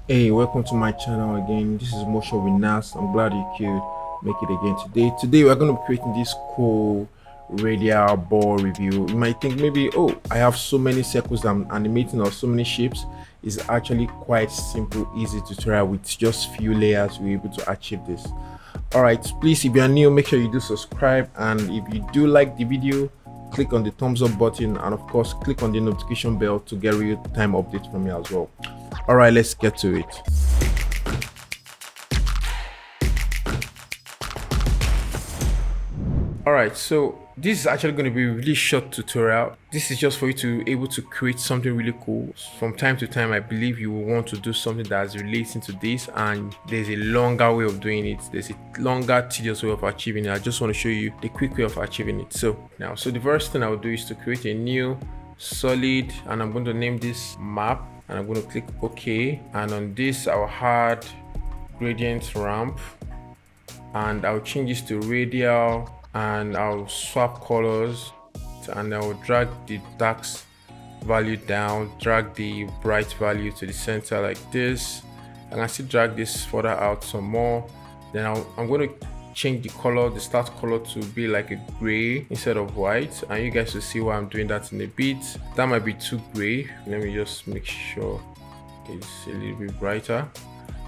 Hey, welcome to my channel again. This is Motion with Nas. I'm glad you could make it again today. Today we're going to be creating this cool radial ball review. You might think maybe, oh, I have so many circles I'm animating or so many shapes. It's actually quite simple, easy tutorial with just few layers. We're able to achieve this. All right, please, if you are new, make sure you do subscribe, and if you do like the video, click on the thumbs up button, and of course click on the notification bell to get real-time updates from me as well. All right, let's get to it. All right, so this is actually going to be a really short tutorial. This is just for you to able to create something really cool. From time to time, I believe you will want to do something that's relating to this, and there's a longer way of doing it. There's a longer, tedious way of achieving it. I just want to show you the quick way of achieving it. So the first thing I will do is to create a new solid, and I'm going to name this map, and I'm going to click OK. And on this, I'll add gradient ramp, and I'll change this to radial, and I'll swap colors, and I'll drag the dark value down, drag the bright value to the center like this. I can still drag this further out some more. Then I'm going to change the color, the start color, to be like a gray instead of white, and you guys will see why I'm doing that in a bit. That might be too gray. Let me just make sure it's a little bit brighter.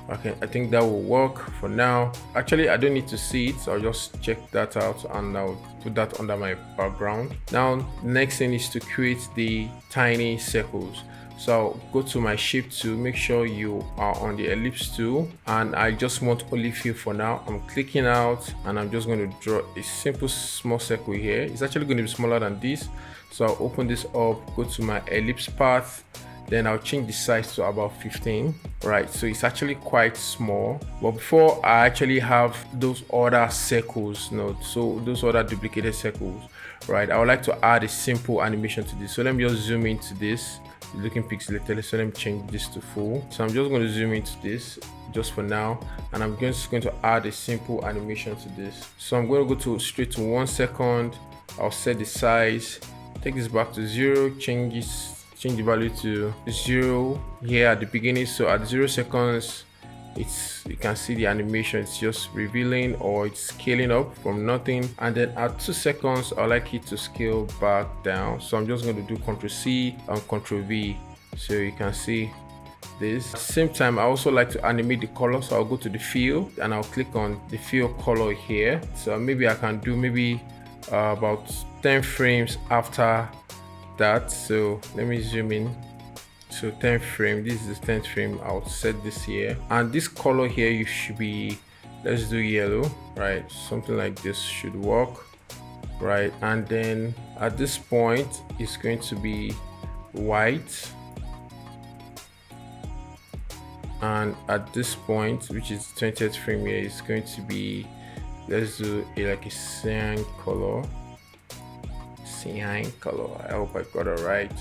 Okay, I think that will work for now. Actually, I don't need to see it, so I'll just check that out and I'll put that under my background. Now, next thing is to create the tiny circles. So I'll go to my shape tool, make sure you are on the ellipse tool, and I just want only fill for now. I'm clicking out, and I'm just going to draw a simple small circle here. It's actually going to be smaller than this, so I'll open this up, go to my ellipse path, then I'll change the size to about 15. Right, so it's actually quite small. But before I actually have those other circles, so those other duplicated circles, right, I would like to add a simple animation to this. So let me just zoom into this. It's looking pixelated, so let me change this to full. So I'm just going to zoom into this just for now, and I'm just going to add a simple animation to this. So I'm going to go straight to 1 second. I'll set the size, take this back to 0, change the value to 0 here at the beginning. So at 0 seconds, you can see the animation, it's just revealing or it's scaling up from nothing. And then at 2 seconds, I like it to scale back down. So I'm just going to do Ctrl C and Ctrl V, so you can see this. At the same time, I also like to animate the color, so I'll go to the fill and I'll click on the fill color here. So maybe I can do about 10 frames after that. So let me zoom in. So 10th frame, this is the 10th frame. I'll set this here, and this color here, you should be, let's do yellow, right? Something like this should work, right? And then at this point, it's going to be white, and at this point, which is 20th frame here, it's going to be, let's do like a cyan color. I hope I got it right.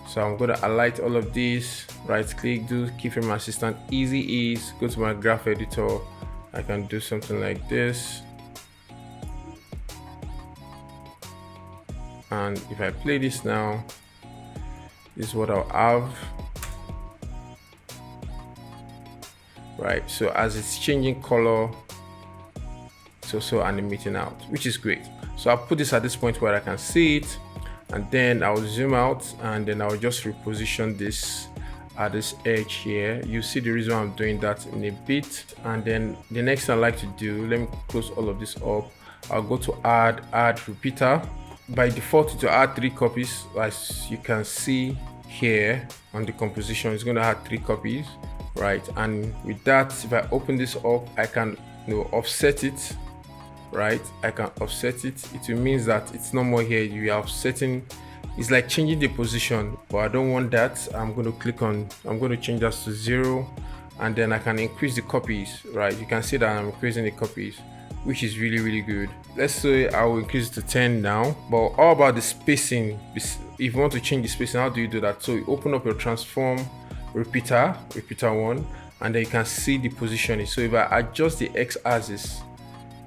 So I'm going to highlight all of these, right click, do keyframe assistant, easy ease, go to my graph editor. I can do something like this, and if I play this now, this is what I'll have. Right, so as it's changing color, it's also animating out, which is great. So I'll put this at this point where I can see it, and then I'll zoom out, and then I'll just reposition this at this edge here. You see the reason why I'm doing that in a bit. And then the next thing I like to do, let me close all of this up. I'll go to add repeater. By default, to add 3 copies, as you can see here on the composition, it's going to add 3 copies, right? And with that, if I open this up, I can offset it. Right, I can offset it. It means that it's no more here. You are offsetting. It's like changing the position, but I don't want that. I'm going to change that to 0, and then I can increase the copies. Right, you can see that I'm increasing the copies, which is really good. Let's say I will increase it to 10 now. But all about the spacing. If you want to change the spacing, how do you do that? So you open up your transform repeater 1, and then you can see the positioning. So if I adjust the x-axis,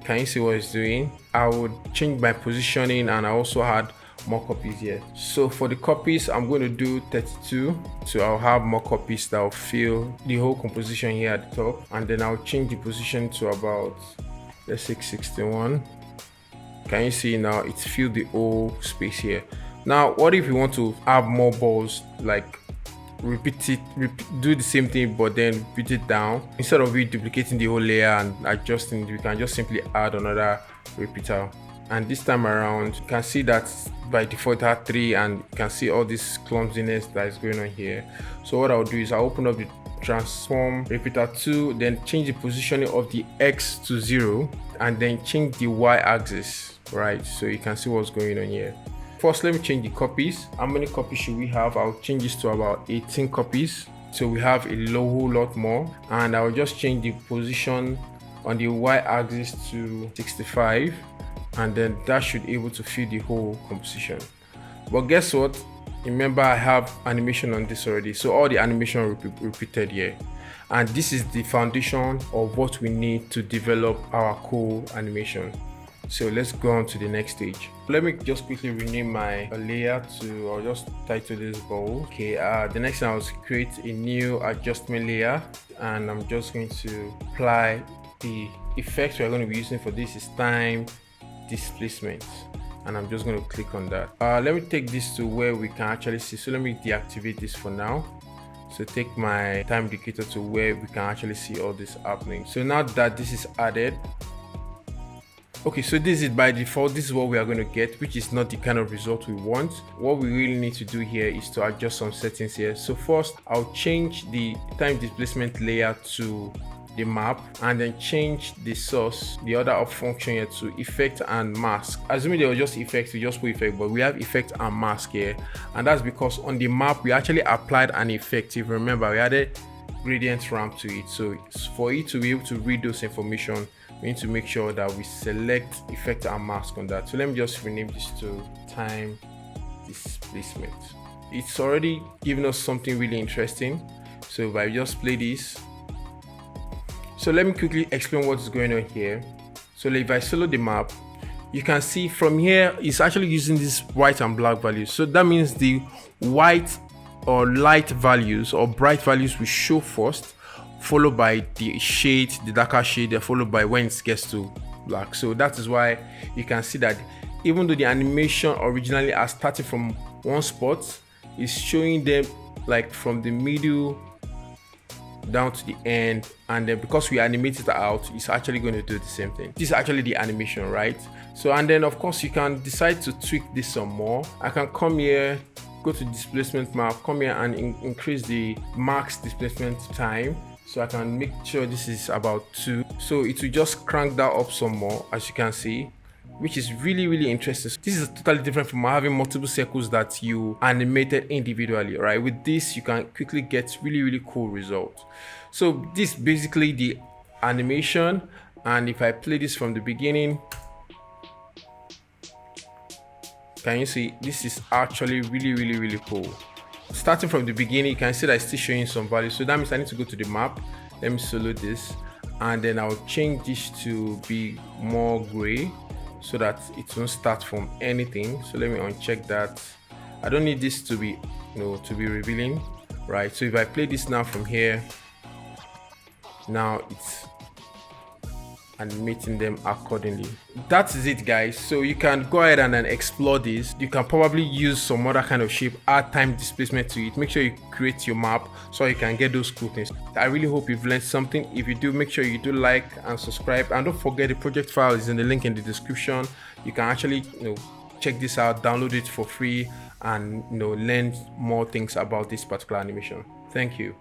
can you see what it's doing? I would change my positioning, and I also had more copies here. So for the copies, I'm going to do 32. So I'll have more copies that will fill the whole composition here at the top. And then I'll change the position to about, let's say 61. Can you see now it's filled the whole space here. Now, what if you want to have more balls, like do the same thing but then repeat it down? Instead of duplicating the whole layer and adjusting, we can just simply add another repeater. And this time around, you can see that by default it had 3, and you can see all this clumsiness that is going on here. So what I'll do is I'll open up the transform repeater 2, then change the positioning of the X to 0, and then change the Y axis, right? So you can see what's going on here. First, let me change the copies. How many copies should we have? I'll change this to about 18 copies. So we have a whole lot more. And I'll just change the position on the Y axis to 65. And then that should be able to fill the whole composition. But guess what? Remember, I have animation on this already. So all the animation repeated here. And this is the foundation of what we need to develop our cool animation. So let's go on to the next stage. Let me just quickly rename my layer to, I'll just title this bowl. Okay, the next thing I was create a new adjustment layer, and I'm just going to apply the effects we're going to be using for this is time displacement, and I'm just going to click on that. Let me take this to where we can actually see. So let me deactivate this for now. So take my time indicator to where we can actually see all this happening. So now that this is added, okay, so this is by default, this is what we are going to get, which is not the kind of result we want. What we really need to do here is to adjust some settings here. So first, I'll change the time displacement layer to the map, and then change the source, the other up function here, to effect and mask. Assuming there was just effect, we just put effect, but we have effect and mask here. And that's because on the map, we actually applied an effect. If you remember, we added gradient ramp to it. So for it to be able to read those information, we need to make sure that we select effect and mask on that. So let me just rename this to time displacement. It's already given us something really interesting. So if I just play this, so let me quickly explain what is going on here. So if I solo the map, you can see from here, it's actually using this white and black values. So that means the white or light values or bright values will show first, followed by the shade, the darker shade, followed by when it gets to black. So that is why you can see that even though the animation originally are starting from one spot, it's showing them like from the middle down to the end, and then because we animated it out, it's actually going to do the same thing. This is actually the animation, right? So, and then of course you can decide to tweak this some more. I can come here, go to displacement map, come here and increase the max displacement time. So I can make sure this is about 2. So it will just crank that up some more, as you can see, which is really interesting. This is totally different from having multiple circles that you animated individually, right? With this, you can quickly get really cool results. So this is basically the animation. And if I play this from the beginning, can you see this is actually really cool. Starting from the beginning, you can see that it's still showing some value. So that means I need to go to the map. Let me solo this, and then I'll change this to be more gray so that it won't start from anything. So let me uncheck that. I don't need this to be, to be revealing, right? So if I play this now from here, now it's animating them accordingly. That is it, guys. So you can go ahead and then explore this. You can probably use some other kind of shape, add time displacement to it. Make sure you create your map so you can get those cool things. I really hope you've learned something. If you do, make sure you do like and subscribe, and don't forget the project file is in the link in the description. You can actually check this out, download it for free, and learn more things about this particular animation. Thank you.